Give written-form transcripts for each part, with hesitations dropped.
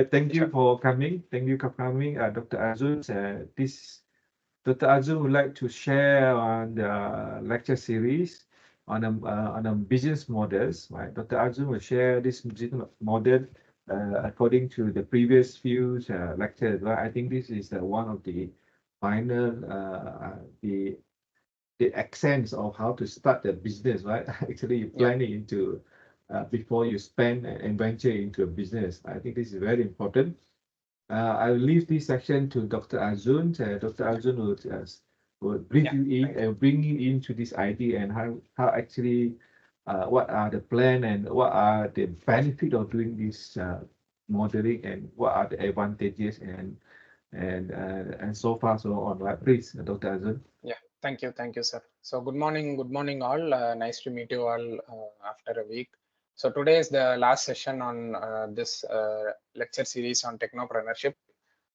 Thank you Sure. for coming. Thank you for coming, Dr. Arjun. This Dr. Arjun would like to share on the lecture series on a business models. Right, Dr. Arjun will share this business model according to the previous few lectures. Right, I think this is one of the final the accents of how to start the business. Right, actually you Yeah. plan it into before you spend and venture into a business. I think this is very important. I'll leave this section to Dr. Arjun. Dr. Yeah. Arjun will brief Yeah. you in Thank you. and bring you into this idea and how actually what are the plan and what are the benefit of doing this modeling and what are the advantages and so far so on. Right, please, Dr. Arjun. Yeah. Thank you. Thank you, sir. So good morning. Good morning, all. Nice to meet you all after a week. So today is the last session on this lecture series on technopreneurship.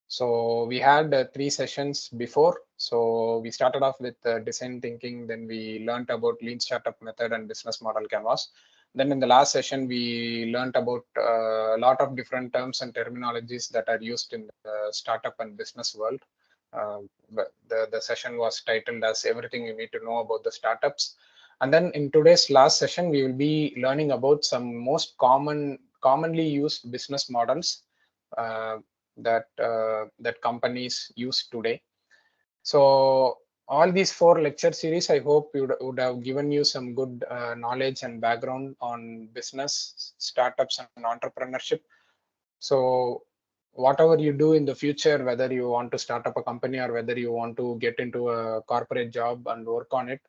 So we had three sessions before. So we started off with design thinking, then we learned about lean startup method and business model canvas. Then in the last session, we learned about a lot of different terms and terminologies that are used in the startup and business world. The session was titled as Everything You Need to Know About the Startups. And then in today's last session, we will be learning about some most commonly used business models uh, that companies use today. So all these four lecture series, I hope would have given you some good knowledge and background on business, startups, and entrepreneurship. So whatever you do in the future, whether you want to start up a company or whether you want to get into a corporate job and work on it,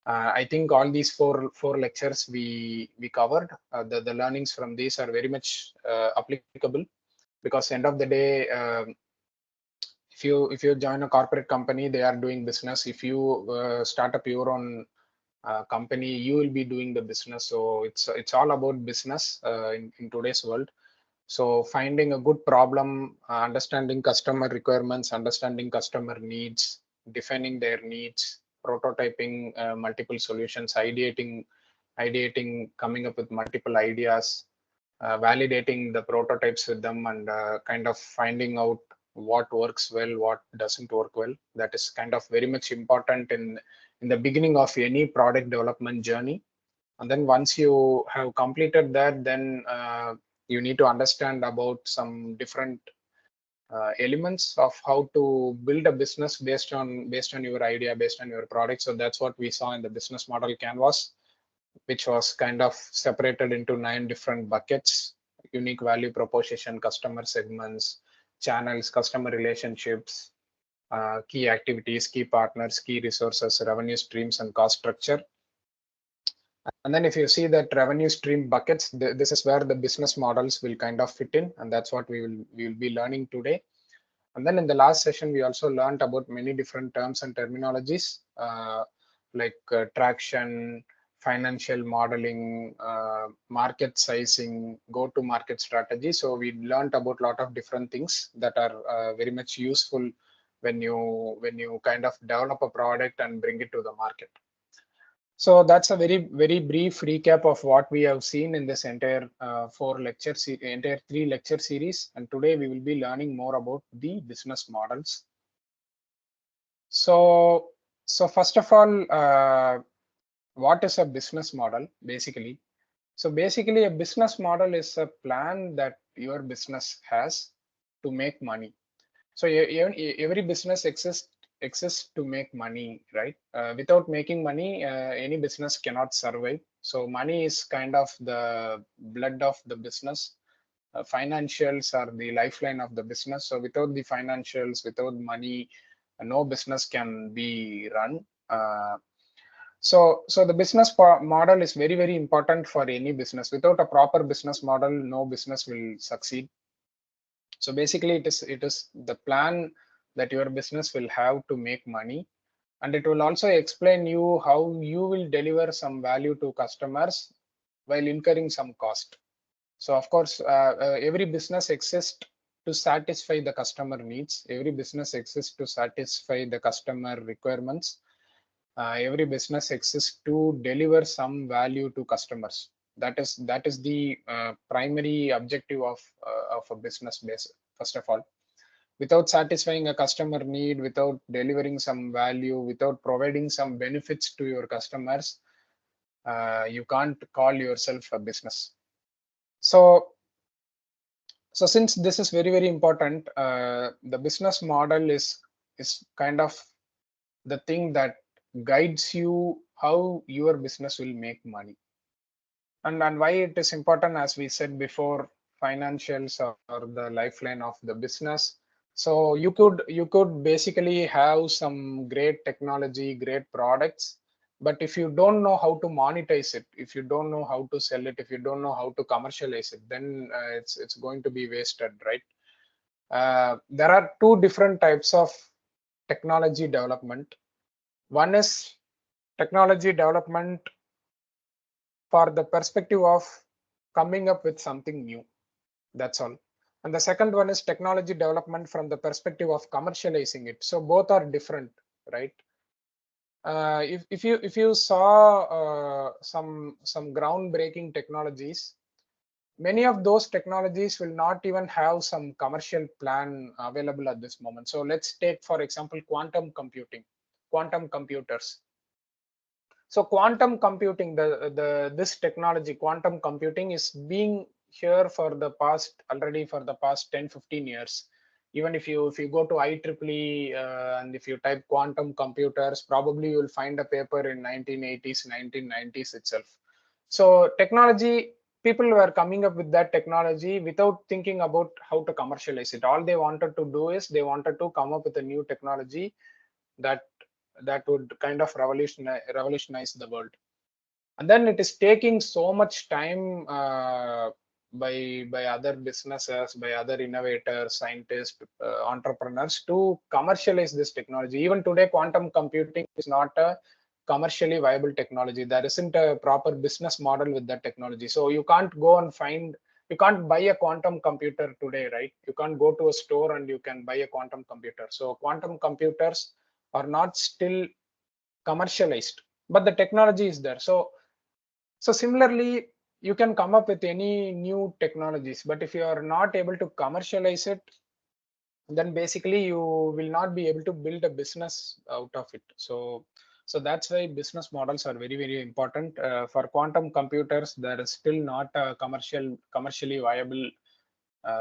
I think all these four lectures we covered. The learnings from these are very much applicable, because end of the day, if you join a corporate company, they are doing business. If you start up your own company, you will be doing the business. So it's all about business in today's world. So finding a good problem, understanding customer requirements, understanding customer needs, defining their needs, prototyping multiple solutions, ideating, coming up with multiple ideas, validating the prototypes with them, and kind of finding out what works well, what doesn't work well. That is kind of very much important in the beginning of any product development journey. And then once you have completed that, then you need to understand about some different elements of how to build a business based on your idea, based on your product. So that's what we saw in the business model canvas, which was kind of separated into 9 different buckets: unique value proposition, customer segments, channels, customer relationships, key activities, key partners, key resources, revenue streams, and cost structure. And then if you see that revenue stream buckets, this is where the business models will kind of fit in, and that's what we will be learning today. And then in the last session, we also learned about many different terms and terminologies, like traction, financial modeling, market sizing, go-to-market strategy. So we learned about a lot of different things that are very much useful when you kind of develop a product and bring it to the market. So that's a very brief recap of what we have seen in this entire entire 3 lecture series. And today we will be learning more about the business models. So first of all, what is a business model basically? So basically, a business model is a plan that your business has to make money. So every business exists to make money, right? Without making money, any business cannot survive. So money is kind of the blood of the business. Financials are the lifeline of the business. So without the financials, without money, no business can be run. So the business model is very important for any business. Without a proper business model, no business will succeed. So basically, it is the plan that your business will have to make money, and it will also explain you how you will deliver some value to customers while incurring some cost. So of course, every business exists to satisfy the customer needs. Every business exists to satisfy the customer requirements. Every business exists to deliver some value to customers. That is the primary objective of a business base. First of all, without satisfying a customer need, without delivering some value, without providing some benefits to your customers, you can't call yourself a business. So since this is very, very important, the business model is kind of the thing that guides you how your business will make money. And why it is important, as we said before, financials are the lifeline of the business. So you could basically have some great technology, great products, but if you don't know how to monetize it, if you don't know how to sell it, if you don't know how to commercialize it, then it's going to be wasted, right? There are two different types of technology development. One is technology development for the perspective of coming up with something new. That's all. And the second one is technology development from the perspective of commercializing it. So both are different, right? If you saw some groundbreaking technologies, many of those technologies will not even have some commercial plan available at this moment. So let's take, for example, quantum computing, quantum computers. So quantum computing, this technology, quantum computing, is being here for the past, already for the past 10-15 years. Even if you go to IEEE and if you type quantum computers, probably you will find a paper in 1980s, 1990s itself. So technology, people were coming up with that technology without thinking about how to commercialize it. All they wanted to do is they wanted to come up with a new technology that would kind of revolutionize the world. And then it is taking so much time by other businesses, by other innovators, scientists, entrepreneurs to commercialize this technology. Even today, quantum computing is not a commercially viable technology. There isn't a proper business model with that technology. So you can't go and you can't buy a quantum computer today, right? You can't go to a store and you can buy a quantum computer. So quantum computers are not still commercialized, but the technology is there. So similarly, you can come up with any new technologies, but if you are not able to commercialize it, then basically you will not be able to build a business out of it. So that's why business models are very, very important. For quantum computers, there is still not a commercially viable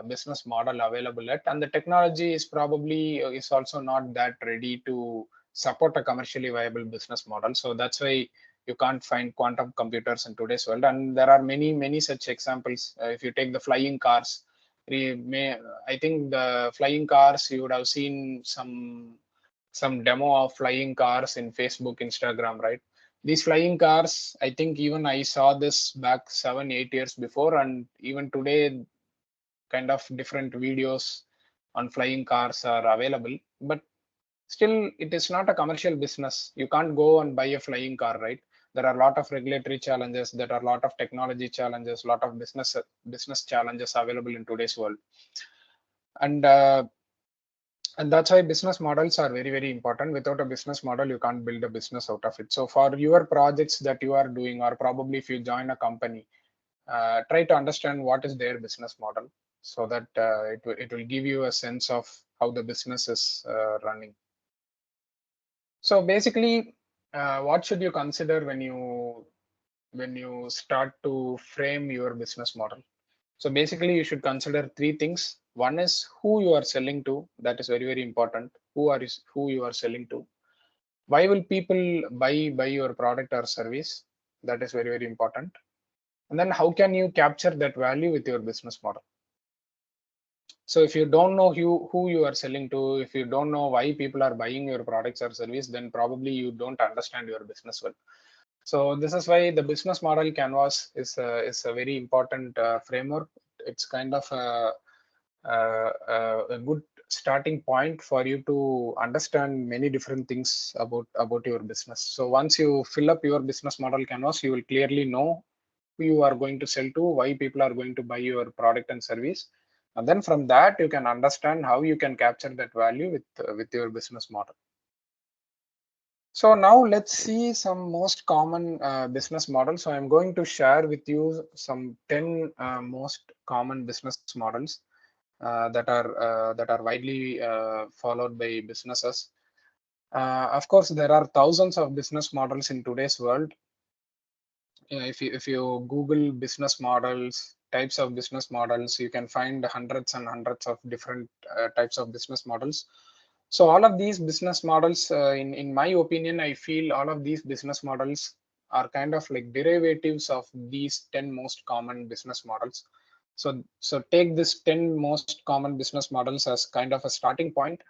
business model available yet, and the technology is probably is also not that ready to support a commercially viable business model. So that's why you can't find quantum computers in today's world. And there are many such examples. If you take the flying cars, I think the flying cars, you would have seen some demo of flying cars in Facebook, Instagram, right? These flying cars, I think even I saw this back 7-8 years before, and even today kind of different videos on flying cars are available, but still it is not a commercial business. You can't go and buy a flying car, right? There are a lot of regulatory challenges, there are a lot of technology challenges, a lot of business challenges available in today's world. And that's why business models are very, very important. Without a business model, you can't build a business out of it. So for your projects that you are doing, or probably if you join a company, try to understand what is their business model, so that it will give you a sense of how the business is running. So basically, what should you consider when you start to frame your business model? So basically, you should consider three things. One is who you are selling to. That is very, very important. Who you are selling to. Why will people buy your product or service? That is very, very important. And then how can you capture that value with your business model? So if you don't know who you are selling to, if you don't know why people are buying your products or service, then probably you don't understand your business well. So this is why the business model canvas is a very important framework. It's kind of a good starting point for you to understand many different things about your business. So once you fill up your business model canvas, you will clearly know who you are going to sell to, why people are going to buy your product and service, and then from that you can understand how you can capture that value with your business model. So now let's see some most common business models. So I'm going to share with you some 10 most common business models that are widely followed by businesses. Of course, there are thousands of business models in today's world. If you Google business models, types of business models, you can find hundreds and hundreds of different types of business models. So all of these business models, in my opinion, I feel all of these business models are kind of like derivatives of these 10 most common business models. So take this 10 most common business models as kind of a starting point.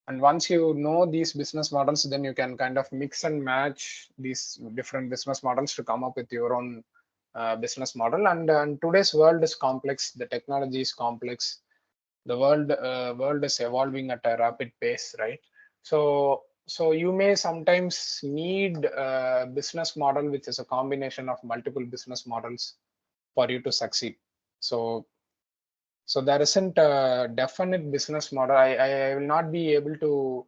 And once you know these business models, then you can kind of mix and match these different business models to come up with your own business model. And today's world is complex. The technology is complex. The world is evolving at a rapid pace, right? So you may sometimes need a business model which is a combination of multiple business models for you to succeed. So there isn't a definite business model. I will not be able to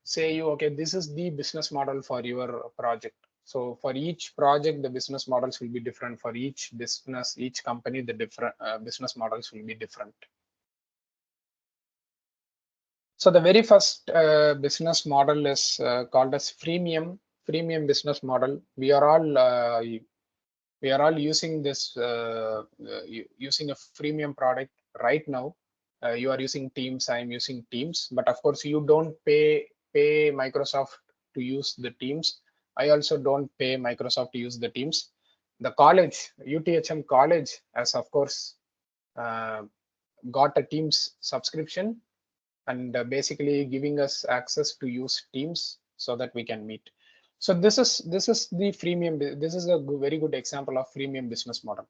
say you, okay, this is the business model for your project. So for each project, the business models will be different. For each business, each company, the different business models will be different. So the very first business model is called as freemium business model. We are all using this using a freemium product right now. You are using Teams, I am using Teams, but of course you don't pay Microsoft to use the Teams. I also don't pay Microsoft to use the Teams. The college, UTHM college, has of course uh, got a Teams subscription, and basically giving us access to use Teams so that we can meet. So this is the freemium. This is a very good example of freemium business model.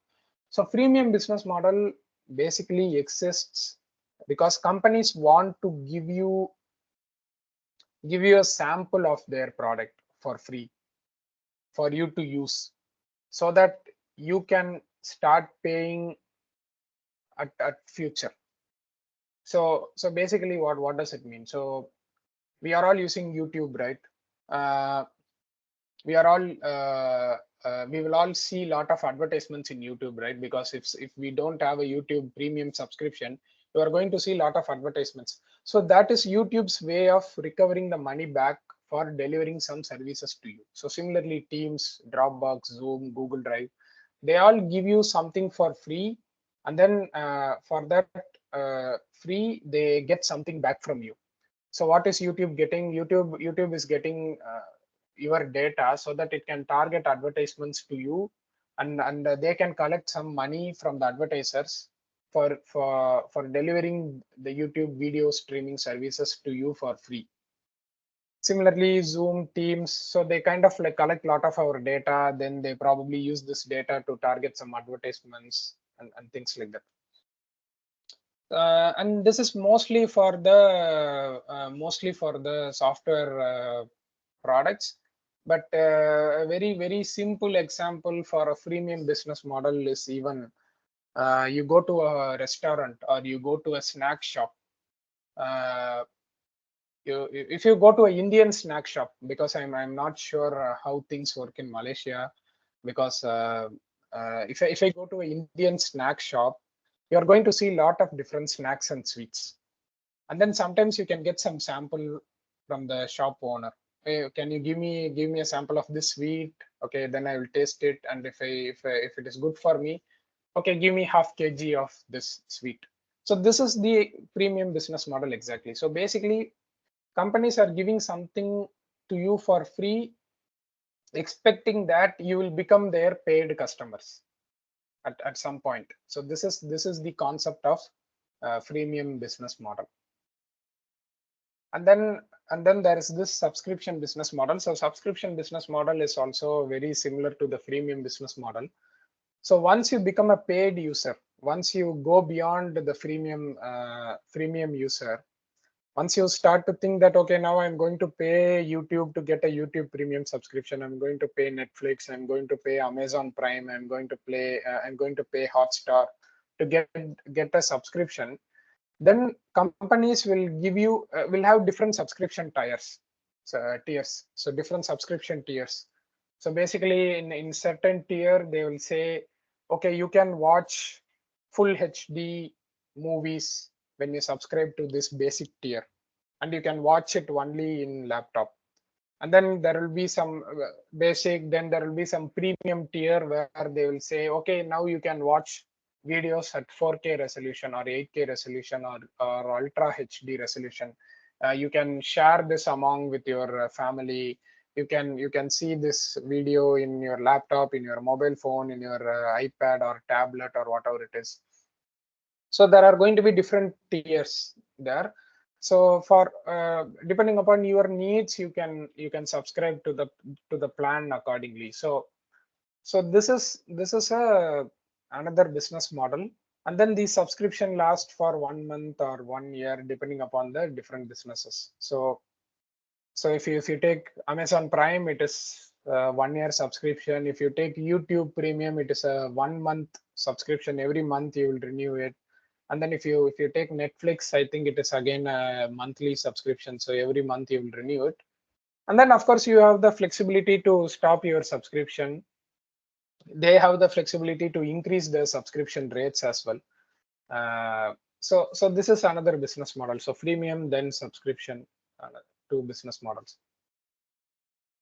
So freemium business model basically exists because companies want to give you a sample of their product for free for you to use, so that you can start paying at future. So basically, what does it mean? So we are all using YouTube, right? Uh, we are all we will all see a lot of advertisements in YouTube, right? Because if we don't have a YouTube premium subscription, you are going to see a lot of advertisements. So that is YouTube's way of recovering the money back for delivering some services to you. So similarly, Teams, Dropbox, Zoom, Google Drive, they all give you something for free, and then for that free, they get something back from you. So what is YouTube getting? YouTube is getting your data so that it can target advertisements to you, and they can collect some money from the advertisers for delivering the YouTube video streaming services to you for free. Similarly, Zoom, Teams, so they kind of like collect a lot of our data, then they probably use this data to target some advertisements and things like that. And this is mostly for the software products. But a very simple example for a freemium business model is even you go to a restaurant or you go to a snack shop. Uh, if you go to an Indian snack shop, because I'm not sure how things work in Malaysia, because if I go to an Indian snack shop, you're going to see a lot of different snacks and sweets. And then sometimes you can get some sample from the shop owner. Hey, can you give me a sample of this sweet? Okay, then I will taste it, and if it is good for me, okay, give me half kg of this sweet. So this is the premium business model exactly. So basically, companies are giving something to you for free, expecting that you will become their paid customers at some point. So this is the concept of freemium business model. And then there is this subscription business model. So subscription business model is also very similar to the freemium business model. So once you become a paid user, once you go beyond the freemium user, once you start to think that, okay, now I'm going to pay YouTube to get a YouTube premium subscription, I'm going to pay Netflix, I'm going to pay Amazon Prime, I'm going to pay Hotstar to get a subscription, then companies will give you will have different subscription tiers. tiers. So different subscription tiers. So basically in certain tier, they will say, okay, you can watch full HD movies when you subscribe to this basic tier, and you can watch it only in laptop. And then there will be some basic, then there will be some premium tier where they will say, okay, now you can watch videos at 4K resolution or 8K resolution or ultra HD resolution. You can share this among with your family. You can see this video in your laptop, in your mobile phone, in your iPad or tablet or whatever it is. So there are going to be different tiers there. So for depending upon your needs, you can subscribe to the plan accordingly. So this is a another business model. And then the subscription lasts for 1 month or 1 year depending upon the different businesses. So if you take Amazon Prime, it is 1 year subscription. If you take YouTube Premium, it is a 1 month subscription. Every month you will renew it. And then if you take Netflix, I think it is again a monthly subscription. So every month you will renew it. And then of course you have the flexibility to stop your subscription. They have the flexibility to increase the subscription rates as well. So this is another business model. So freemium, then subscription, two business models.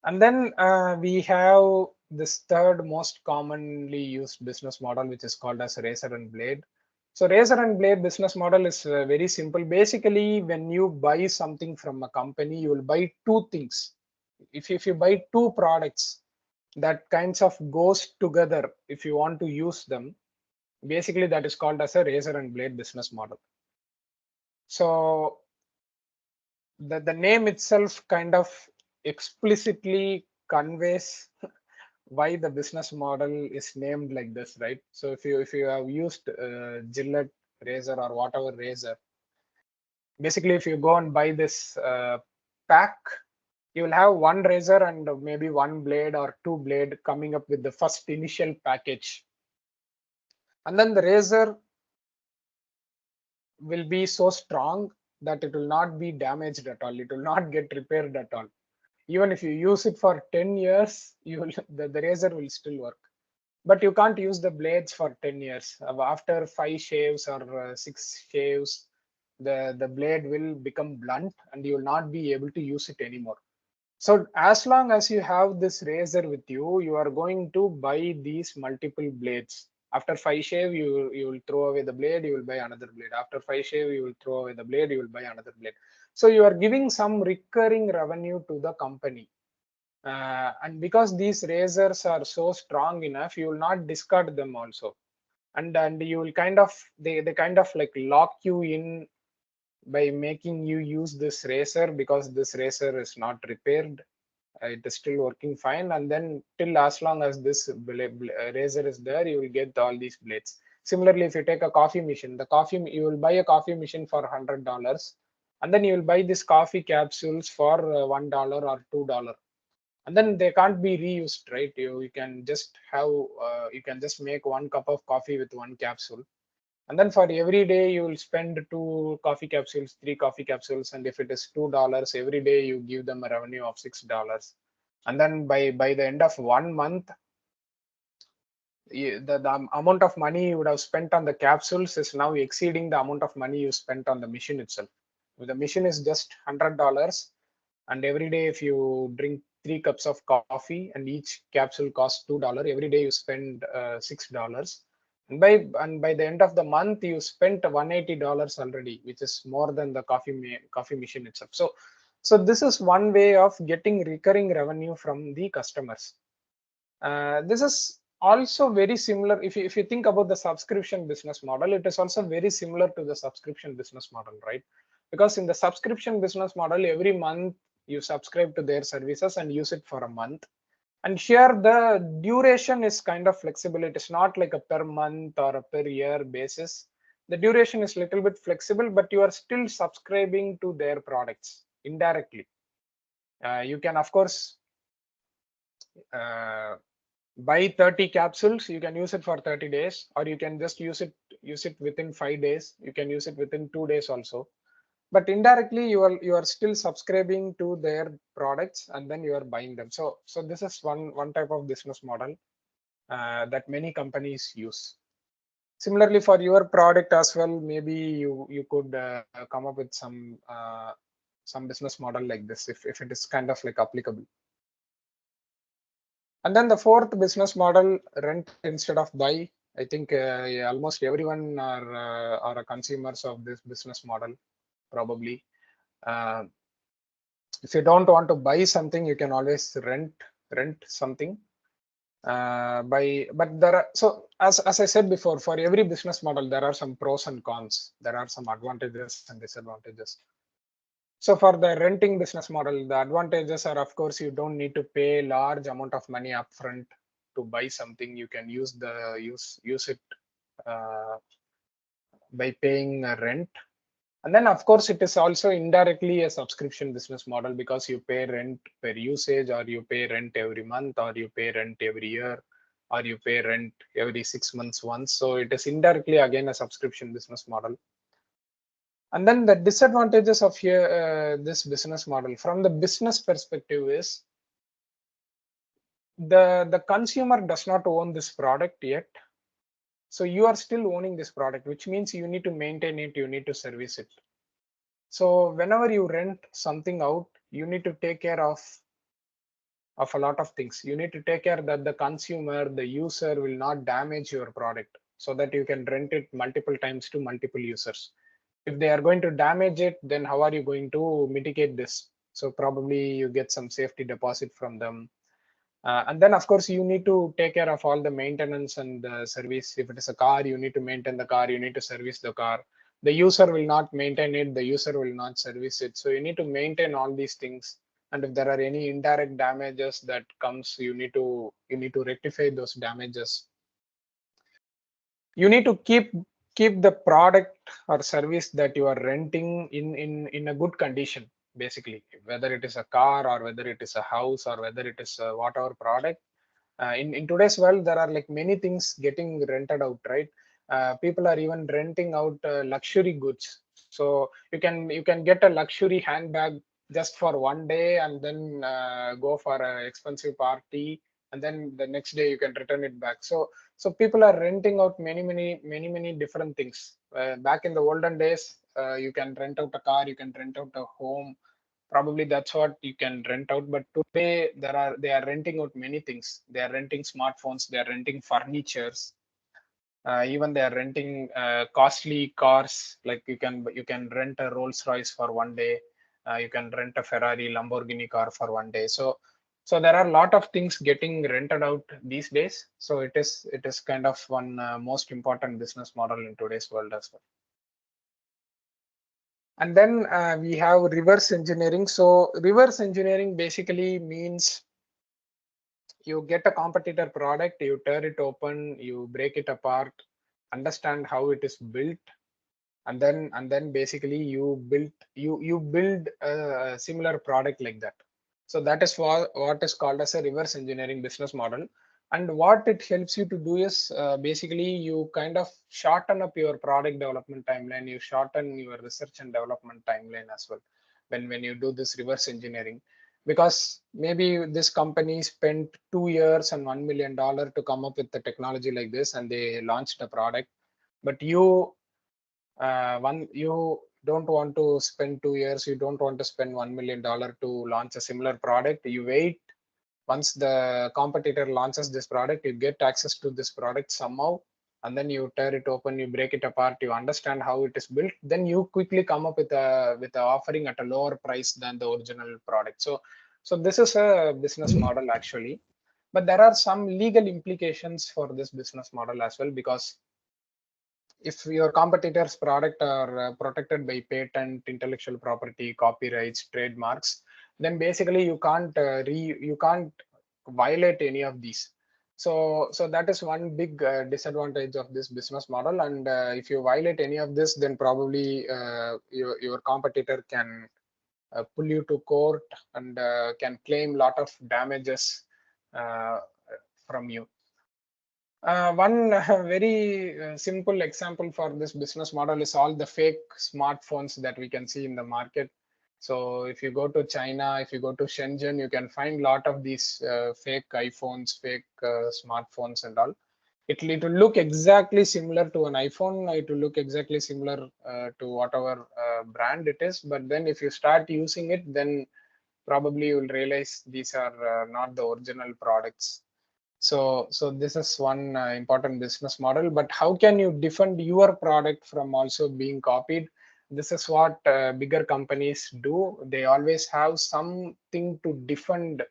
And then we have this third most commonly used business model, which is called as razor and blade. So razor and blade business model is very simple. Basically, when you buy something from a company, you will buy two things. If you buy two products that kinds of goes together, if you want to use them, basically that is called as a razor and blade business model. So the name itself kind of explicitly conveys why the business model is named like this, right? So if you have used Gillette razor or whatever razor, basically if you go and buy this pack, you will have one razor and maybe one blade or two blade coming up with the first initial package. And then the razor will be so strong that it will not be damaged at all. It will not get repaired at all. Even if you use it for 10 years, the razor will still work. But you can't use the blades for 10 years. After 5 shaves or 6 shaves, the blade will become blunt and you will not be able to use it anymore. So as long as you have this razor with you, you are going to buy these multiple blades. After 5 shave, you will throw away the blade, you will buy another blade. After 5 shave, you will throw away the blade, you will buy another blade. So you are giving some recurring revenue to the company. And because these razors are so strong enough, you will not discard them also. And you will kind of, they kind of like lock you in by making you use this razor, because this razor is not repaired. It is still working fine. And then till as long as this razor is there, you will get all these blades. Similarly, if you take a coffee machine, you will buy a coffee machine for $100, and then you will buy these coffee capsules for $1 or $2, and then they can't be reused, right? You can just have you can just make 1 cup of coffee with 1 capsule, and then for every day you will spend 2 coffee capsules, 3 coffee capsules, and if it is $2 every day, you give them a revenue of $6. And then by the end of 1 month, the amount of money you would have spent on the capsules is now exceeding the amount of money you spent on the machine itself. If the machine is just $100, and every day if you drink 3 cups of coffee and each capsule costs $2, every day you spend $6. And by the end of the month, you spent $180 already, which is more than the coffee machine itself. So this is one way of getting recurring revenue from the customers. This is also very similar. If you think about the subscription business model, it is also very similar to the subscription business model, right? Because in the subscription business model, every month you subscribe to their services and use it for a month. And here the duration is kind of flexible. It is not like a per month or a per year basis. The duration is a little bit flexible, but you are still subscribing to their products indirectly. You can, of course, buy 30 capsules. You can use it for 30 days, or you can just use it within 5 days. You can use it within 2 days also. but indirectly you are still subscribing to their products and then you are buying them. So this is one type of business model that many companies use. Similarly, for your product as well, maybe you could come up with some business model like this if it is kind of like applicable. And then the fourth business model, rent instead of buy. I think yeah, almost everyone are consumers of this business model probably. Uh, if you don't want to buy something, you can always rent something. But there are, so as I said before, for every business model there are some pros and cons. There are some advantages and disadvantages. So for the renting business model, the advantages are, of course, you don't need to pay large amount of money upfront to buy something. You can use it uh, by paying rent. And then, of course, it is also indirectly a subscription business model because you pay rent per usage, or you pay rent every month, or you pay rent every year, or you pay rent every 6 months once. So it is indirectly again a subscription business model. And then the disadvantages of here this business model from the business perspective is the consumer does not own this product yet. So you are still owning this product, which means you need to maintain it, you need to service it. So whenever you rent something out, you need to take care of a lot of things. You need to take care that the consumer, the user will not damage your product so that you can rent it multiple times to multiple users. If they are going to damage it, then how are you going to mitigate this? So probably you get some safety deposit from them. And then, of course, you need to take care of all the maintenance and the service. If it is a car, you need to maintain the car, you need to service the car. The user will not maintain it, the user will not service it. So you need to maintain all these things. And if there are any indirect damages that comes, you need to rectify those damages. You need to keep the product or service that you are renting in a good condition, basically, whether it is a car or whether it is a house or whether it is whatever product. In today's world, there are like many things getting rented out, right? People are even renting out luxury goods. So you can get a luxury handbag just for one day and then go for an expensive party, and then the next day you can return it back. So people are renting out many different things. Back in the olden days, you can rent out a car, you can rent out a home. Probably that's what you can rent out. But today they are renting out many things. They are renting smartphones, they are renting furnitures, even they are renting costly cars. Like you can rent a Rolls Royce for one day, you can rent a Ferrari, Lamborghini car for one day. So there are a lot of things getting rented out these days. So it is kind of one most important business model in today's world as well. And then we have reverse engineering. So reverse engineering basically means you get a competitor product, you tear it open, you break it apart, understand how it is built, and then basically you build a similar product like that. So that is what is called as a reverse engineering business model. And what it helps you to do is basically you kind of shorten up your product development timeline, you shorten your research and development timeline as well when you do this reverse engineering. Because maybe this company spent 2 years and $1 million to come up with the technology like this, and they launched a product. But you don't want to spend 2 years, you don't want to spend $1 million to launch a similar product. You wait. Once the competitor launches this product, you get access to this product somehow, and then you tear it open, you break it apart, you understand how it is built, then you quickly come up with a offering at a lower price than the original product. So this is a business model actually. But there are some legal implications for this business model as well, because if your competitors product are protected by patent, intellectual property, copyrights, trademarks, then basically you can't violate any of these. So that is one big disadvantage of this business model. And if you violate any of this, then probably your competitor can pull you to court and can claim lot of damages uh, from you. One very simple example for this business model is all the fake smartphones that we can see in the market. So if you go to China, if you go to Shenzhen, you can find a lot of these fake iPhones, fake smartphones and all. It will look exactly similar to an iPhone. It will look exactly similar to whatever brand it is. But then if you start using it, then probably you will realize these are not the original products. So this is one important business model. But how can you defend your product from also being copied? This is what bigger companies do. They always have something to defend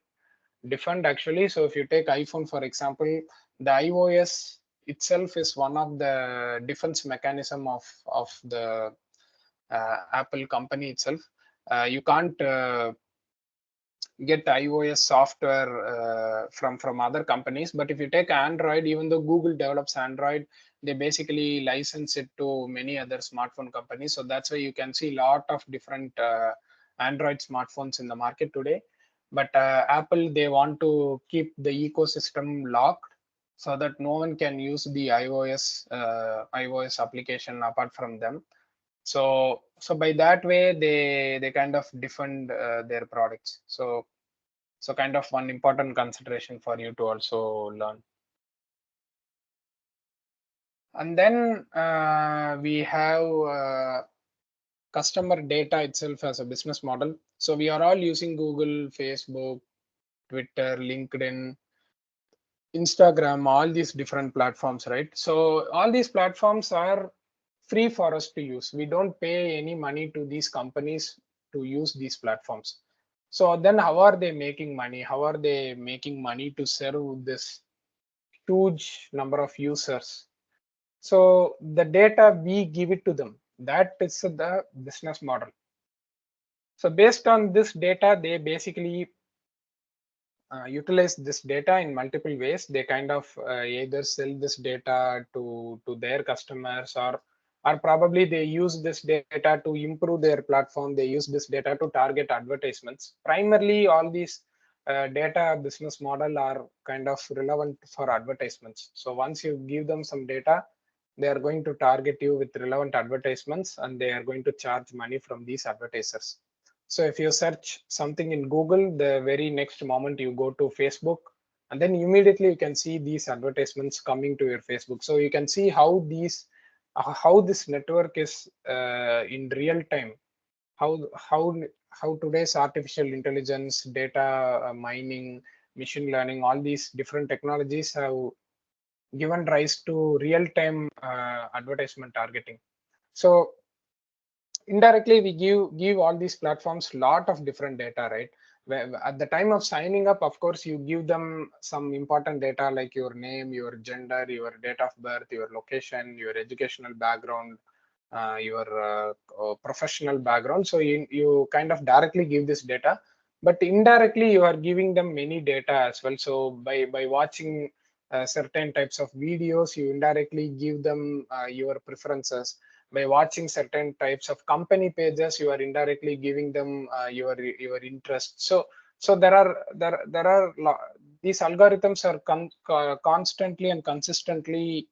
actually. So if you take iPhone for example, the iOS itself is one of the defense mechanism of the Apple company itself. You can't get iOS software from other companies. But if you take Android, even though Google develops Android, they basically license it to many other smartphone companies. So that's why you can see a lot of different Android smartphones in the market today. But Apple, they want to keep the ecosystem locked so that no one can use the iOS application apart from them. So by that way they kind of defend their products. So kind of one important consideration for you to also learn. And then we have customer data itself as a business model. So we are all using Google, Facebook, Twitter, LinkedIn, Instagram, all these different platforms, right? So all these platforms are free for us to use. We don't pay any money to these companies to use these platforms. So then how are they making money? How are they making money to serve this huge number of users? So the data, we give it to them. That is the business model. So based on this data, they basically utilize this data in multiple ways. They kind of either sell this data to their customers, or probably they use this data to improve their platform. They use this data to target advertisements. Primarily, all these data business model are kind of relevant for advertisements. So once you give them some data, they are going to target you with relevant advertisements, and they are going to charge money from these advertisers. So if you search something in Google, the very next moment you go to Facebook, and then immediately you can see these advertisements coming to your Facebook. So you can see how this network is in real time. How today's artificial intelligence, data mining, machine learning, all these different technologies have given rise to real time advertisement targeting. So indirectly we give all these platforms lot of different data, right? Where at the time of signing up, of course you give them some important data like your name, your gender, your date of birth, your location, your educational background, your professional background. So you kind of directly give this data, but indirectly you are giving them many data as well. So by watching certain types of videos, you indirectly give them your preferences. By watching certain types of company pages, you are indirectly giving them your interest. So these algorithms are constantly and consistently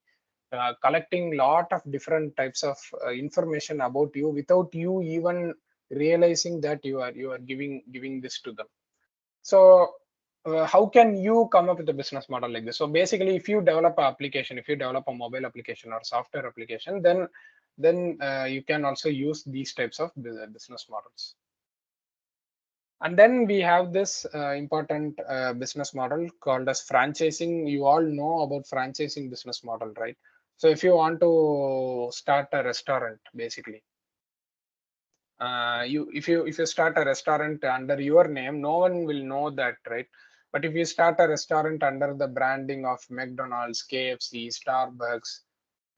collecting lot of different types of information about you without you even realizing that you are giving this to them. So how can you come up with a business model like this? So basically, if you develop an application, if you develop a mobile application or software application, then you can also use these types of business models. And then we have this important business model called as franchising. You all know about franchising business model, right? So if you want to start a restaurant, basically, if you start a restaurant under your name, no one will know that, right? But if you start a restaurant under the branding of McDonald's, KFC, Starbucks,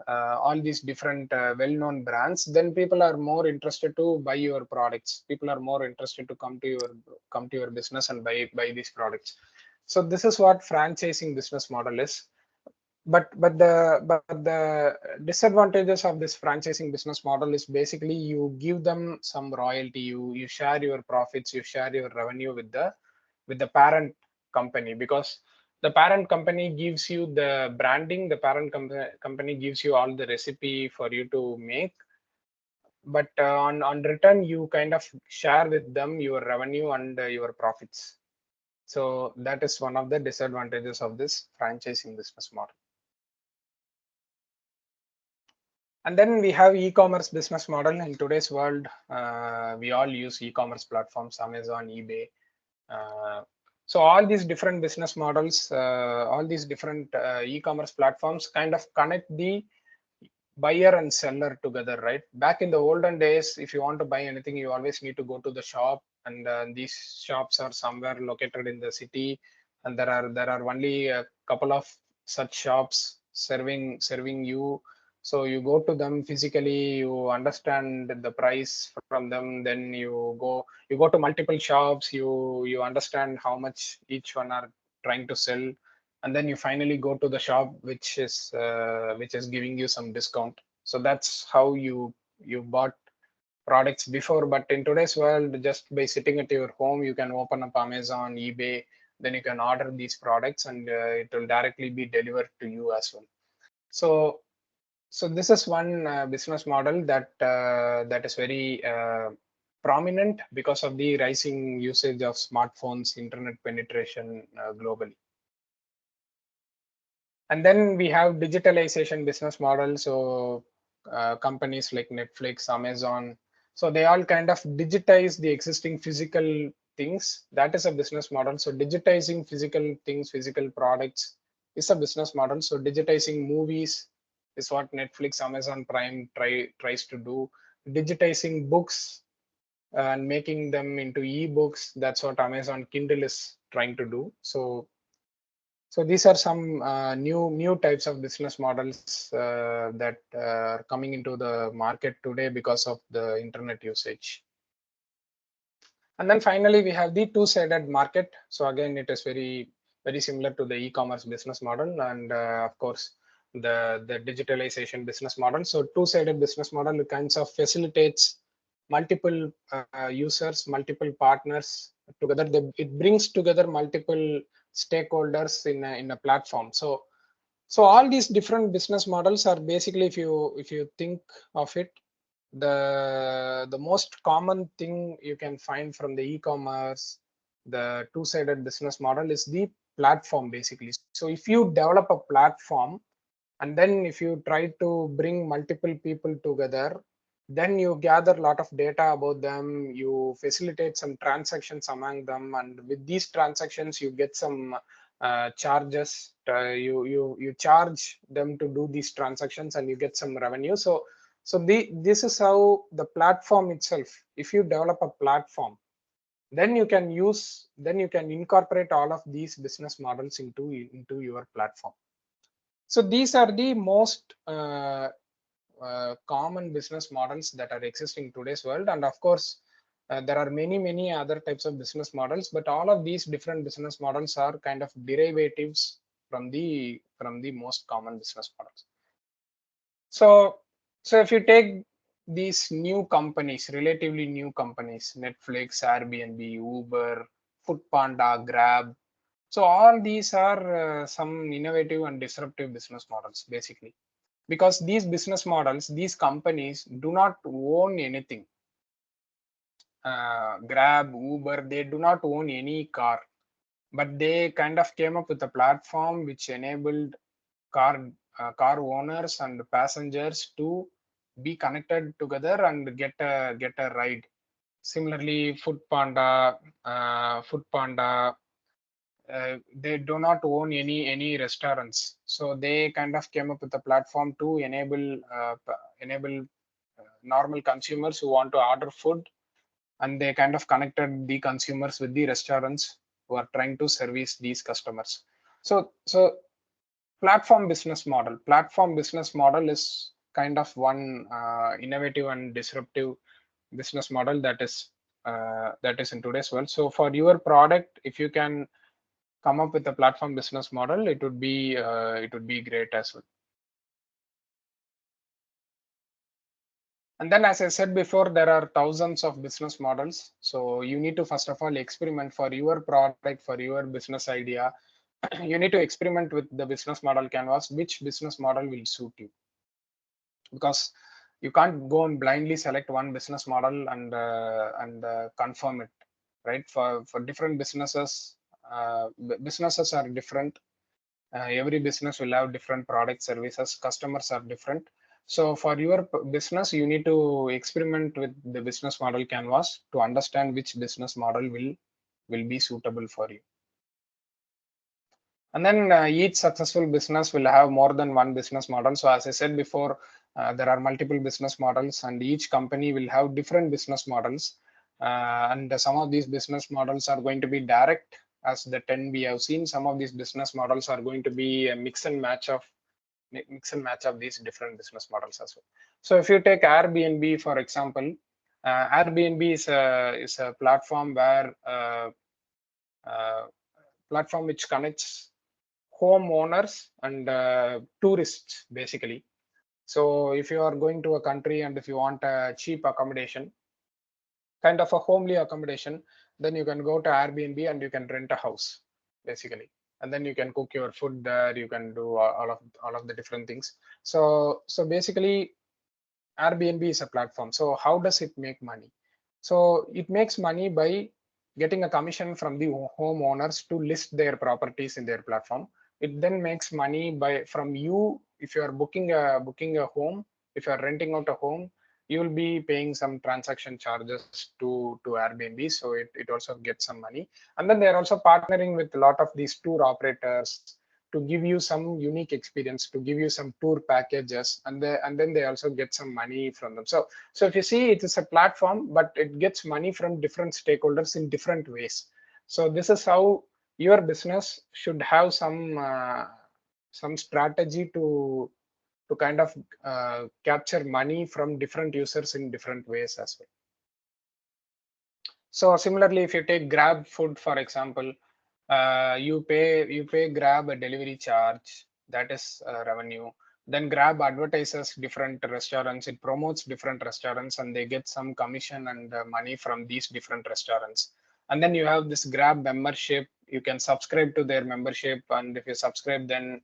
all these different well-known brands, then people are more interested to buy your products. People are more interested to come to your business and buy these products. So this is what franchising business model is. But the disadvantages of this franchising business model is basically you give them some royalty, you share your profits, you share your revenue with the parent company, because The parent company gives you the branding, the parent company gives you all the recipe for you to make, but on return you kind of share with them your revenue and your profits. So that is one of the disadvantages of this franchising business model. And then we have e-commerce business model. In today's world, we all use e-commerce platforms, Amazon, eBay. So all these different business models, all these different e-commerce platforms kind of connect the buyer and seller together, right? Back in the olden days, if you want to buy anything, you always need to go to the shop, and these shops are somewhere located in the city, and there are only a couple of such shops serving you. So you go to them physically, you understand the price from them, then you go to multiple shops, you understand how much each one are trying to sell, and then you finally go to the shop which is giving you some discount. So that's how you bought products before. But in today's world, just by sitting at your home, you can open up Amazon, eBay, then you can order these products, and it will directly be delivered to you as well. So this is one business model that is very prominent because of the rising usage of smartphones, internet penetration globally. And then we have digitalization business model. So companies like Netflix, Amazon, so they all kind of digitize the existing physical things. That is a business model. So digitizing physical things, physical products is a business model. So digitizing movies is what Netflix, Amazon Prime tries to do. Digitizing books and making them into e-books, that's what Amazon Kindle is trying to do. So these are some new types of business models that are coming into the market today because of the internet usage. And then finally, we have the two-sided market. So again, it is very similar to the e-commerce business model, and of course, the digitalization business model. So two-sided business model kinds of facilitates multiple users, multiple partners together. It brings together multiple stakeholders in a platform. So all these different business models are basically, if you think of it, the most common thing you can find from the e-commerce, the two-sided business model, is the platform basically. So if you develop a platform, and then if you try to bring multiple people together, then you gather a lot of data about them, you facilitate some transactions among them, and with these transactions you get some charges. You charge them to do these transactions, and you get some revenue. So this is how the platform itself, if you develop a platform, then you can incorporate all of these business models into your platform. So these are the most common business models that are existing in today's world. And of course, there are many other types of business models, but all of these different business models are kind of derivatives from the most common business models. So if you take these new companies, relatively new companies, Netflix, Airbnb, Uber, Foodpanda, Grab, so all these are some innovative and disruptive business models basically, because these business models, these companies do not own anything. Grab, Uber, they do not own any car, but they kind of came up with a platform which enabled car owners and passengers to be connected together and get a ride. Similarly, Foodpanda, they do not own any restaurants, so they kind of came up with a platform to enable normal consumers who want to order food, and they kind of connected the consumers with the restaurants who are trying to service these customers. So platform business model is kind of one innovative and disruptive business model that is in today's world. So for your product, if you can come up with a platform business model, it would be great as well. And then, as I said before, there are thousands of business models. So you need to first of all experiment for your product, for your business idea. you need to experiment with the business model canvas, which business model will suit you, because you can't go and blindly select one business model and confirm it, right? For different businesses, businesses are different. Every business will have different product services, customers are different. So for your business, you need to experiment with the business model canvas to understand which business model will be suitable for you. And then each successful business will have more than one business model. So as I said before, there are multiple business models, and each company will have different business models. And some of these business models are going to be direct, as the 10 we have seen. Some of these business models are going to be a mix and match of these different business models as well. So if you take Airbnb, for example, Airbnb is a platform where platform which connects homeowners and tourists, basically. So if you are going to a country and if you want a cheap accommodation, kind of a homely accommodation, then you can go to Airbnb and you can rent a house, basically, and then you can cook your food there. You can do all of the different things. So basically, Airbnb is a platform. So how does it make money? So it makes money by getting a commission from the homeowners to list their properties in their platform. It then makes money from you. If you are booking a home, if you are renting out a home, you will be paying some transaction charges to Airbnb. So it also gets some money. And then they are also partnering with a lot of these tour operators to give you some unique experience, to give you some tour packages, and then they also get some money from them. So if you see, it is a platform, but it gets money from different stakeholders in different ways. So this is how your business should have some strategy to kind of capture money from different users in different ways as well. So similarly, if you take Grab food, for example, you pay Grab a delivery charge, that is revenue. Then Grab advertises different restaurants, it promotes different restaurants, and they get some commission and money from these different restaurants. And then you have this Grab membership. You can subscribe to their membership, and if you subscribe, then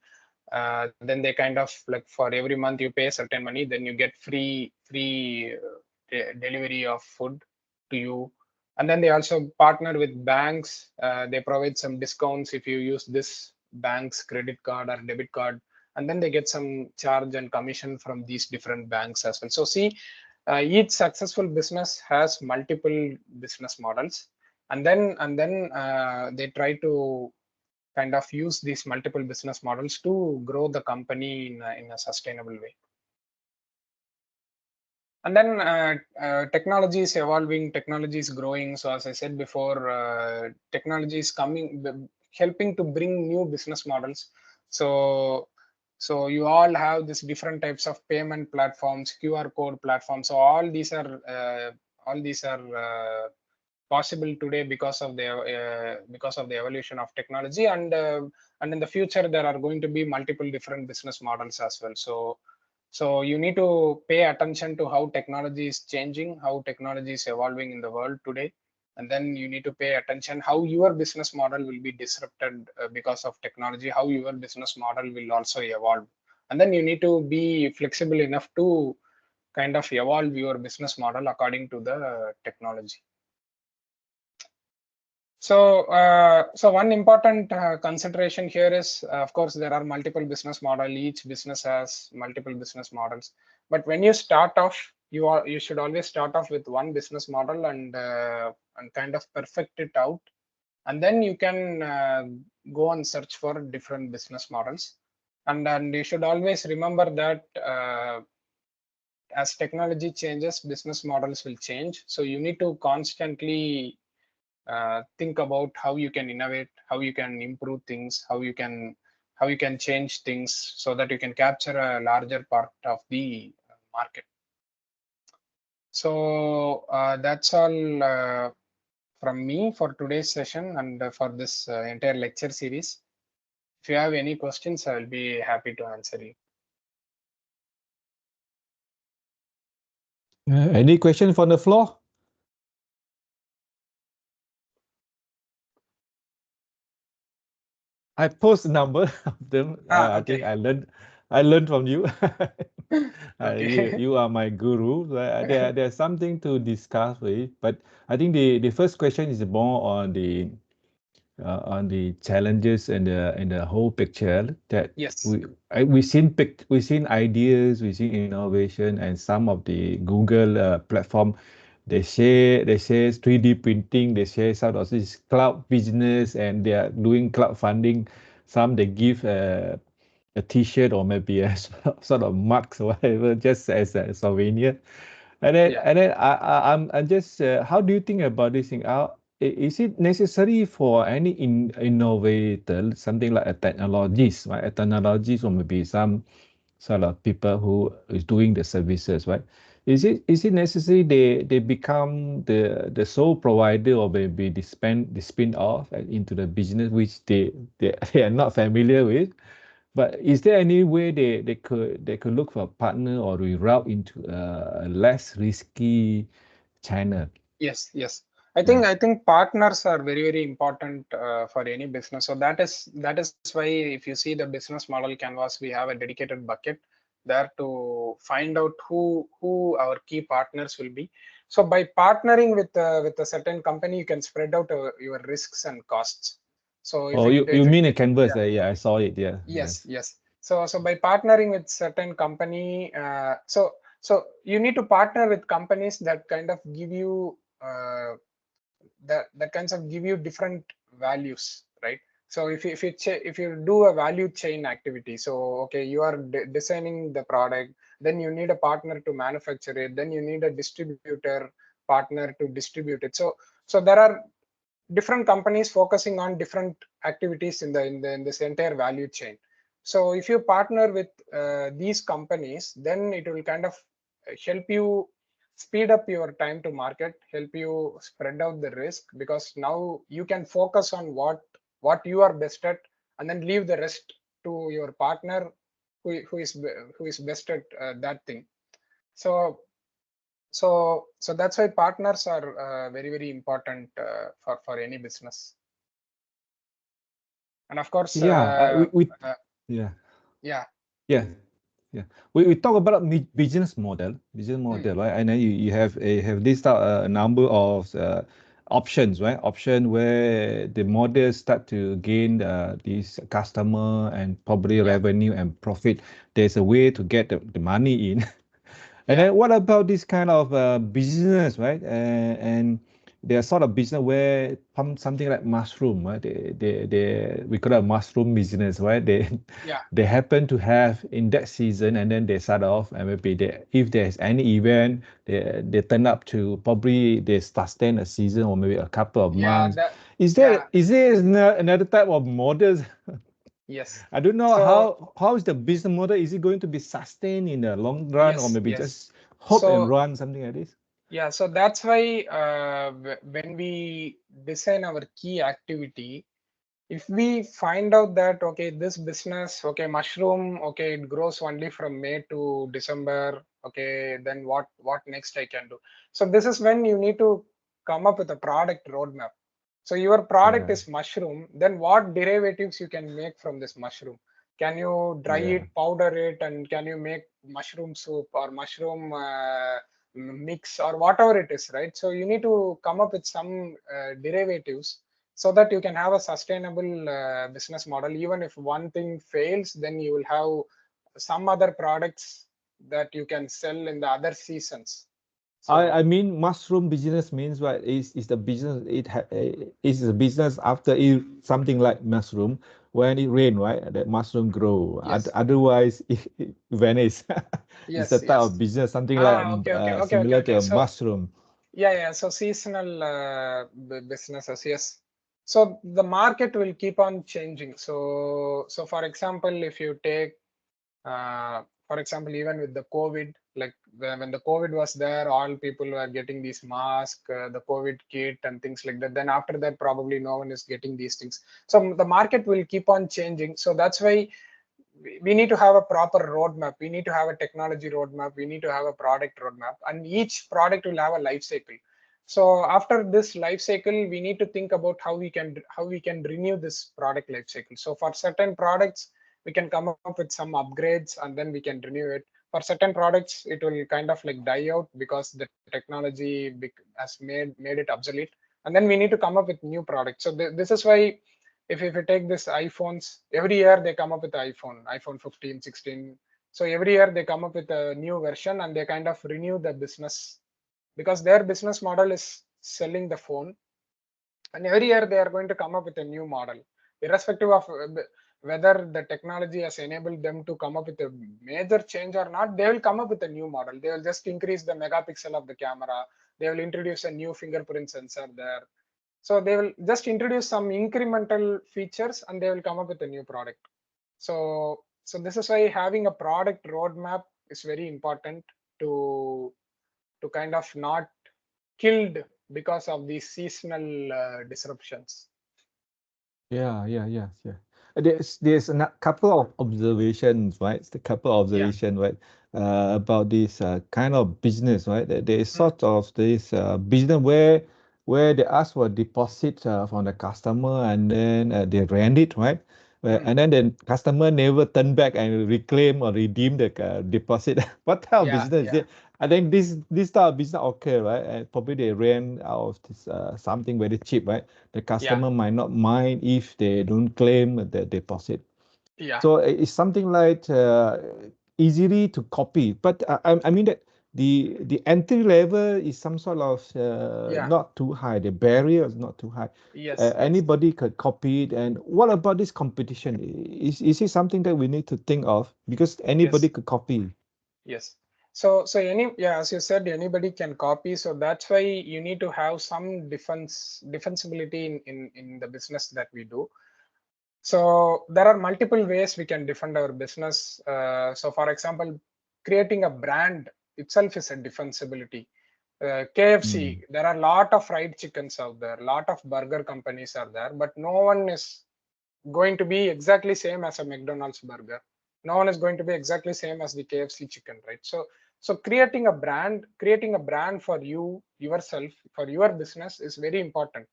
they kind of, like, for every month you pay a certain money, then you get free delivery of food to you. And then they also partner with banks. They provide some discounts if you use this bank's credit card or debit card, and then they get some charge and commission from these different banks as well. So see, each successful business has multiple business models, and then they try to kind of use these multiple business models to grow the company in a sustainable way. And then technology is evolving, technology is growing. So as I said before, technology is helping to bring new business models. So you all have this different types of payment platforms, QR code platforms. So all these are possible today because of the evolution of technology, and in the future there are going to be multiple different business models as well. So you need to pay attention to how technology is changing, how technology is evolving in the world today, and then you need to pay attention how your business model will be disrupted because of technology, how your business model will also evolve, and then you need to be flexible enough to kind of evolve your business model according to the technology. So one important consideration here is, of course, there are multiple business models. Each business has multiple business models. But when you start off, you should always start off with one business model and kind of perfect it out, and then you can go and search for different business models. And you should always remember that as technology changes, business models will change. So you need to constantly think about how you can innovate, how you can improve things, how you can change things so that you can capture a larger part of the market. So that's all from me for today's session and for this entire lecture series. If you have any questions, I will be happy to answer you. Any question from the floor? I post a number of them. I think Okay. I learned from you. Okay. You are my guru. There's something to discuss with, but I think the first question is more on the challenges and the whole picture that Yes. we've seen ideas, we've seen innovation, and some of the Google platform they say 3D printing, they say some of this cloud business, and they are doing cloud funding. Some they give a T-shirt or maybe a sort of mugs or whatever, just as a souvenir. Yeah. And then I'm just how do you think about this thing? Is it necessary for any innovator, something like a technologist, right? A technologist or maybe some sort of people who is doing the services, right? Is it necessary they become the sole provider or maybe the spin off into the business which they are not familiar with? But is there any way they could look for a partner or reroute into a less risky channel? Yes, yes. Yeah. I think partners are very important for any business. So that is why if you see the business model canvas, we have a dedicated bucket there to find out who our key partners will be. So by partnering with a certain company, you can spread out your risks and costs. So Oh, you if it mean a canvas? yeah. Yeah, I saw it. Yeah, Yes, yes. yes. So by partnering with certain company, so you need to partner with companies that kind of give you that kinds of give you different values, right? So if you do a value chain activity, so okay, you are designing the product, then you need a partner to manufacture it, then you need a distributor partner to distribute it. So there are different companies focusing on different activities in this entire value chain. So if you partner with these companies, then it will kind of help you speed up your time to market, help you spread out the risk, because now you can focus on what you are best at, and then leave the rest to your partner who is best at that thing. So so so that's why partners are very important for any business. And of course, Yeah, yeah, yeah. yeah, yeah. We talk about business Mm, model, right? And then you have this number of options, right? Option where the models start to gain this customer and probably yeah, revenue and profit. There's a way to get the money in. And yeah, then what about this kind of business, right? And there's sort of business where something like mushroom, right? We call it mushroom business, right? yeah, They happen to have in that season, and then they start off, and maybe if there's any event, they turn up to probably they sustain a season or maybe a couple of yeah, months. that, Is yeah, there another type of models? yes. I don't know So how is the business model. Is it going to be sustained in the long run, or yes, maybe yes. just hope and So run something like this? yeah, so that's why when we design our key activity, if we find out that okay, this business, okay, mushroom, okay, it grows only from May to December, okay, then what next I can do? So this is when you need to come up with a product roadmap. So your product Yeah, is mushroom, then what derivatives you can make from this mushroom? Can you dry yeah. it, powder it, and can you make mushroom soup or mushroom mix or whatever it is, right? So you need to come up with some derivatives so that you can have a sustainable business model. Even if one thing fails, then you will have some other products that you can sell in the other seasons. So I mean mushroom business means what is the business is the business after it, something like mushroom when it rain, right? That mushroom grow. yes, Otherwise it vanish. It's the yes, type yes. of business something like Ah, okay, okay, okay, okay, similar to okay. a So mushroom. yeah, yeah. So seasonal businesses, yes. So the market will keep on changing. So for example, if you take for example, even with the COVID, like when the COVID was there, all people were getting these masks, the COVID kit and things like that. Then after that, probably no one is getting these things. So the market will keep on changing. So that's why we need to have a proper roadmap. We need to have a technology roadmap. We need to have a product roadmap, and each product will have a life cycle. So after this life cycle, we need to think about how we can renew this product life cycle. So for certain products, we can come up with some upgrades and then we can renew it. For certain products, it will kind of like die out because the technology has made it obsolete, and then we need to come up with new products. So this is why if you take this iPhones, every year they come up with iPhone 15, 16. So every year they come up with a new version and they kind of renew the business because their business model is selling the phone, and every year they are going to come up with a new model, irrespective of whether the technology has enabled them to come up with a major change or not. They will come up with a new model. They will just increase the megapixel of the camera, they will introduce a new fingerprint sensor there. So they will just introduce some incremental features and they will come up with a new product. So this is why having a product roadmap is very important to kind of not killed because of these seasonal disruptions. Yeah. There's a couple of observations, right? It's a couple of Yeah. observations, right? About this kind of business, right? There is Mm. sort of this business where they ask for deposit from the customer and then they rent it, right? And then the customer never turn back and reclaim or redeem the deposit. What type of Yeah. business is Yeah. it? I think this type of business okay, right? And probably they rent out of this something very cheap, right? The Yeah. customer might not mind if they don't claim the deposit. Yeah. So it's something like easily to copy. But I mean that the entry level is some sort of Yeah. not too high. The barrier is not too high. Yes. Anybody could copy it. And what about this competition? Is it something that we need to think of? Because anybody Yes. could copy. Yes. So as you said, anybody can copy. So that's why you need to have some defensibility in the business that we do. So there are multiple ways we can defend our business. So for example, creating a brand itself is a defensibility. KFC, there are a lot of fried chickens out there, a lot of burger companies are there, but no one is going to be exactly same as a McDonald's burger. No one is going to be exactly same as the KFC chicken, right? So creating a brand for you yourself, for your business is very important.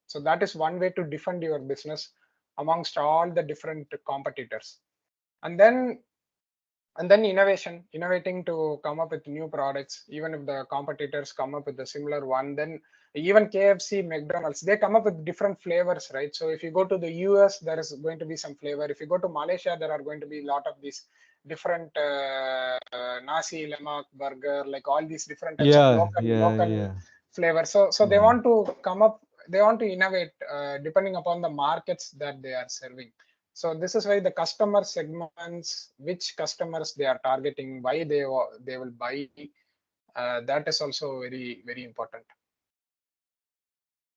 So that is one way to defend your business amongst all the different competitors. And then innovating to come up with new products. Even if the competitors come up with a similar one, then even KFC, McDonald's, they come up with different flavors, right? So if you go to the US, there is going to be some flavor. If you go to Malaysia, there are going to be a lot of these different nasi lemak burger, like all these different types of local flavors. So they want to come up, they want to innovate depending upon the markets that they are serving. So this is why the customer segments, which customers they are targeting, why they will buy, that is also very important.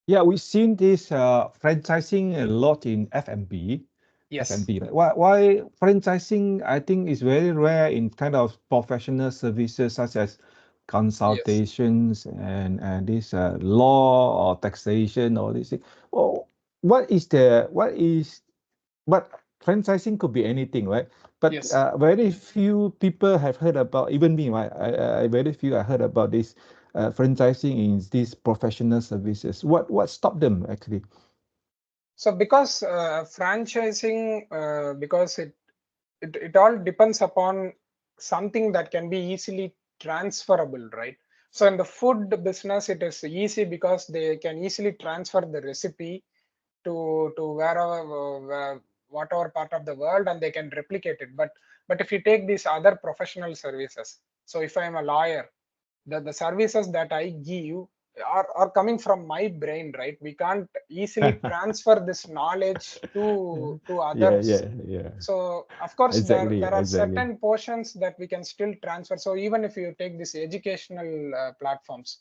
Yeah, we've seen this franchising a lot in F&B. Yes. F&B, right? Why franchising, I think, is very rare in kind of professional services such as consultations and this law or taxation or this thing. Oh, but franchising could be anything, right? But Yes. very few people have heard about, even me, right? I very few I heard about this franchising in these professional services. What stopped them actually? So because franchising, because it all depends upon something that can be easily transferable, right? So in the food business, it is easy because they can easily transfer the recipe to wherever whatever part of the world, and they can replicate it. But if you take these other professional services, so if I'm a lawyer, the services that I give are coming from my brain, right? We can't easily transfer this knowledge to others. Yeah. So of course there are Exactly. certain portions that we can still transfer. So even if you take these educational platforms,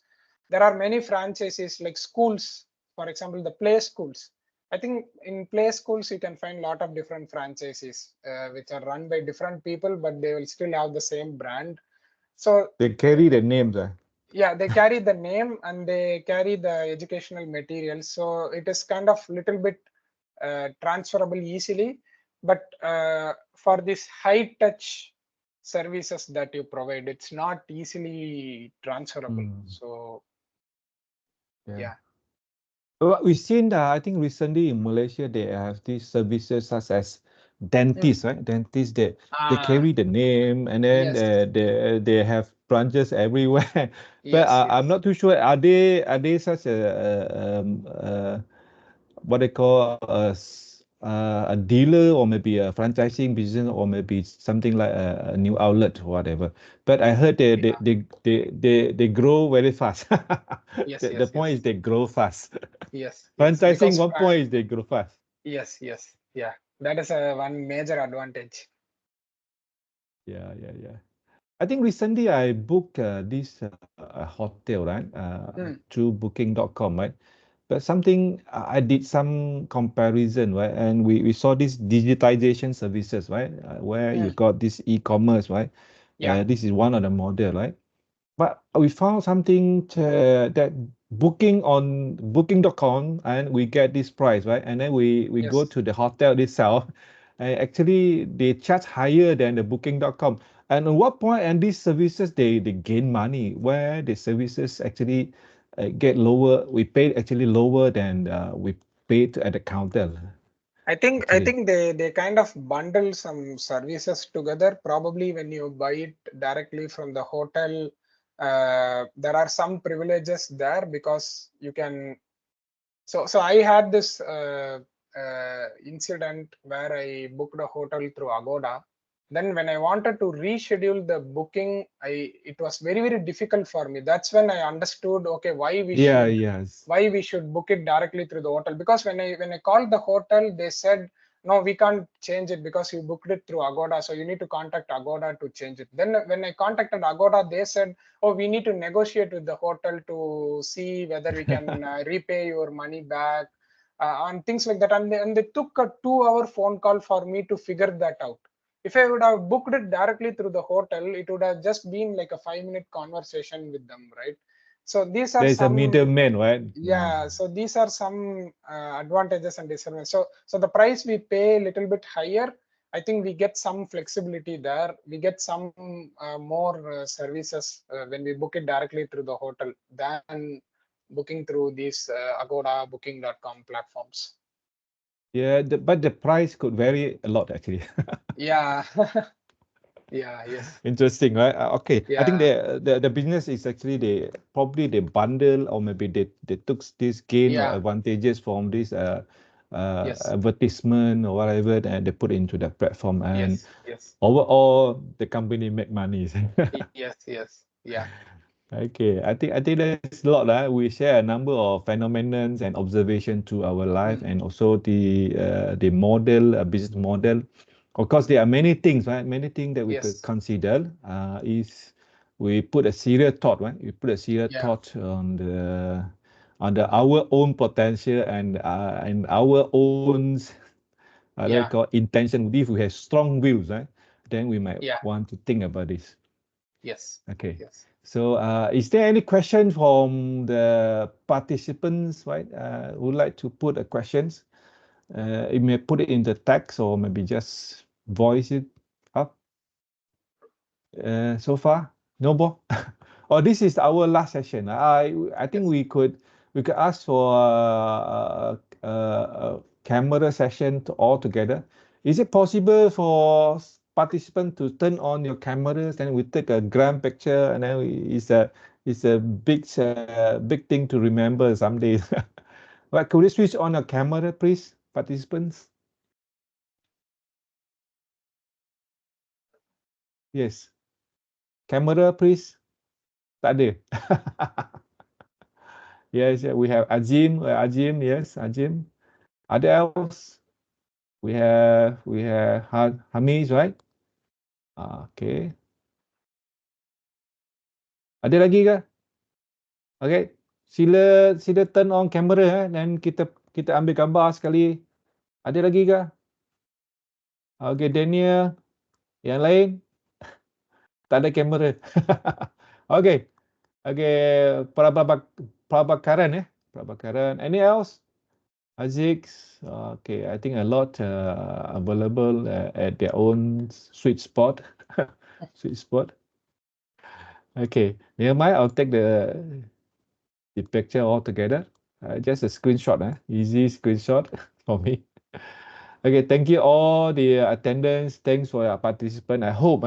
there are many franchises like schools, for example, the play schools. I think in play schools you can find a lot of different franchises which are run by different people, but they will still have the same brand. So they carry the names. Yeah, they carry the name and they carry the educational material, so it is kind of little bit transferable easily. But for this high touch services that you provide, it's not easily transferable. So Yeah. Well, we've seen that I think recently in Malaysia they have these services such as dentists, right? Dentists they Ah, carry the name and then yes, they have branches everywhere. But yes, I'm yes. not too sure. Are they such what they call a dealer or maybe a franchising business or maybe something like a new outlet or whatever. But I heard Yeah. they grow very fast. Yes, The yes, point is yes, they grow fast. yes, yes. Franchising, Because one point is they grow fast. yes, yes, yeah. That is a one major advantage. Yeah. I think recently I booked this hotel, right? Mm, Through booking.com, right? But something I did some comparison, right? And we saw this digitization services, right? Where you mm, got this e-commerce, right? yeah, This is one of the model, right? But we found something that booking on booking.com and we get this price, right? And then we go yes. to the hotel itself and actually they charge higher than the booking.com. And at what point and these services they gain money where the services actually get lower. We pay actually lower than we paid at the counter I actually. think they kind of bundle some services together. Probably when you buy it directly from the hotel, there are some privileges there because you can. So I had this incident where I booked a hotel through Agoda. Then when I wanted to reschedule the booking, it was very difficult for me. That's when I understood, okay, Yeah, yes. why we should book it directly through the hotel. Because when I called the hotel, they said, no, we can't change it because you booked it through Agoda. So you need to contact Agoda to change it. Then when I contacted Agoda, they said, oh, we need to negotiate with the hotel to see whether we can repay your money back and things like that. And they took a 2-hour phone call for me to figure that out. If I would have booked it directly through the hotel, it would have just been like a 5-minute conversation with them, right? So these are There's a some, middleman, right? yeah. So these are some advantages and disadvantages. So the price we pay a little bit higher. I think we get some flexibility there. We get some more services when we book it directly through the hotel than booking through these Agoda, Booking.com platforms. Yeah, but the price could vary a lot actually. Yeah, yeah, yes, Interesting, right? Okay, I think yeah, the business is actually they bundle or maybe they took this gain or yeah, advantages from this yes, advertisement or whatever and they put into the platform and yes, yes, overall the company make money. yes, yes, yeah, Okay, I think there's a lot. We share a number of phenomena and observation to our life, mm, and also the model, business model. Of course, there are many things, right? Many things that we could yes, consider. Is we put a serious thought, right? We put a serious yeah, thought on the our own potential and our own yeah, intention. If we have strong views, right? Then we might yeah, want to think about this. yes, Okay. yes. So, is there any question from the participants, right? Would like to put a questions? You may put it in the text or maybe just voice it up. So far, no more. Oh, this is our last session. I think Yes. we could ask for a camera session all together. Is it possible for participants to turn on your cameras and we take a grand picture and then it's a big thing to remember someday. But could you switch on your camera, please, participants? Yes. Camera, please. Tak ada. Yes, yeah, we have Ajim, yes, Ajim. Other else, we have Hamis, right? Okay. Ada lagi ke? Okay. Sila turn on camera dan kita ambil gambar sekali. Ada lagi ke? Okay, Daniel, yang lain tak ada kamera. Okay. Okay, Prabhakaran Prabhakaran. Any else? Haziq, okay, I think a lot available at their own sweet spot. Sweet spot. Okay, never mind. I'll take the. the picture all together. Just a screenshot, easy screenshot for me. Okay, thank you all the attendants. Thanks for your participant. I hope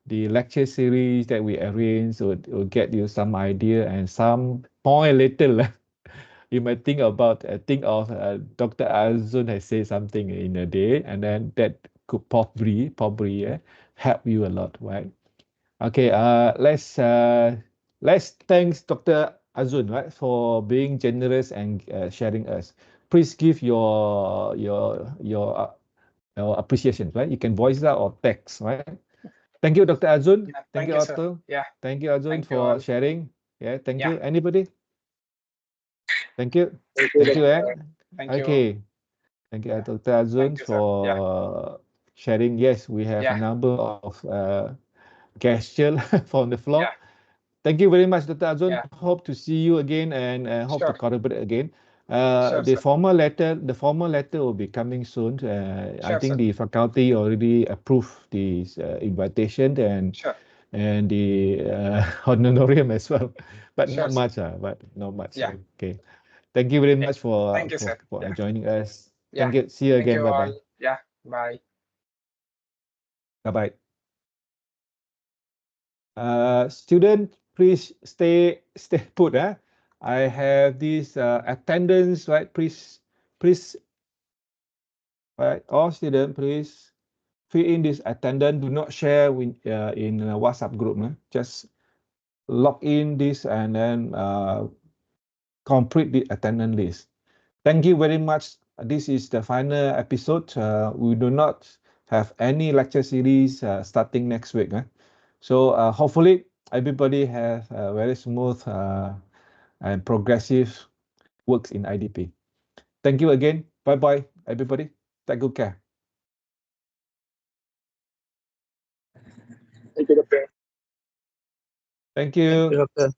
the lecture series that we arranged will get you some idea and some point little. You might think of Dr. Arjun has said something in a day, and then that could probably help you a lot, right? Okay, let's thanks Dr. Arjun, right, for being generous and sharing us. Please give your appreciation, right? You can voice that or text, right? Thank you, Dr. Arjun. Yeah, Thank thank you, you, sir. Arthur. Yeah, Thank you, Arjun, thank you for all. sharing. Yeah, thank Yeah. you. Anybody? Thank you. Thank you, Thank you, Thank you. Okay. Thank you, Yeah. Dr. Arjun, Thank you, sir. Yeah. for sharing. Yes, we have a Yeah. number of gesture from the floor. Yeah. Thank you very much, Dr. Arjun. Yeah. Hope to see you again and hope to Sure. collaborate again. Sure, The sir. formal letter will be coming soon. I Sure, think sir. the faculty already approved this invitation Sure. and the honorarium as well, but Sure, not sir. much. But not much. Yeah. Okay. Thank you very Okay. much for Thank you, sir. Yeah. joining us. Yeah. Thank you. See you Thank again. you Bye all. bye. Yeah. Bye. Bye bye. Student, please stay put. I have this attendance, right? Please, right? All student, please fill in this attendance. Do not share in a WhatsApp group. Just log in this and then complete the attendance list. Thank you very much. This is the final episode. We do not have any lecture series starting next week. So hopefully everybody has a very smooth and progressive works in IDP. Thank you again. Bye-bye, everybody. Take good care. Thank you, Doctor. Thank you. Doctor.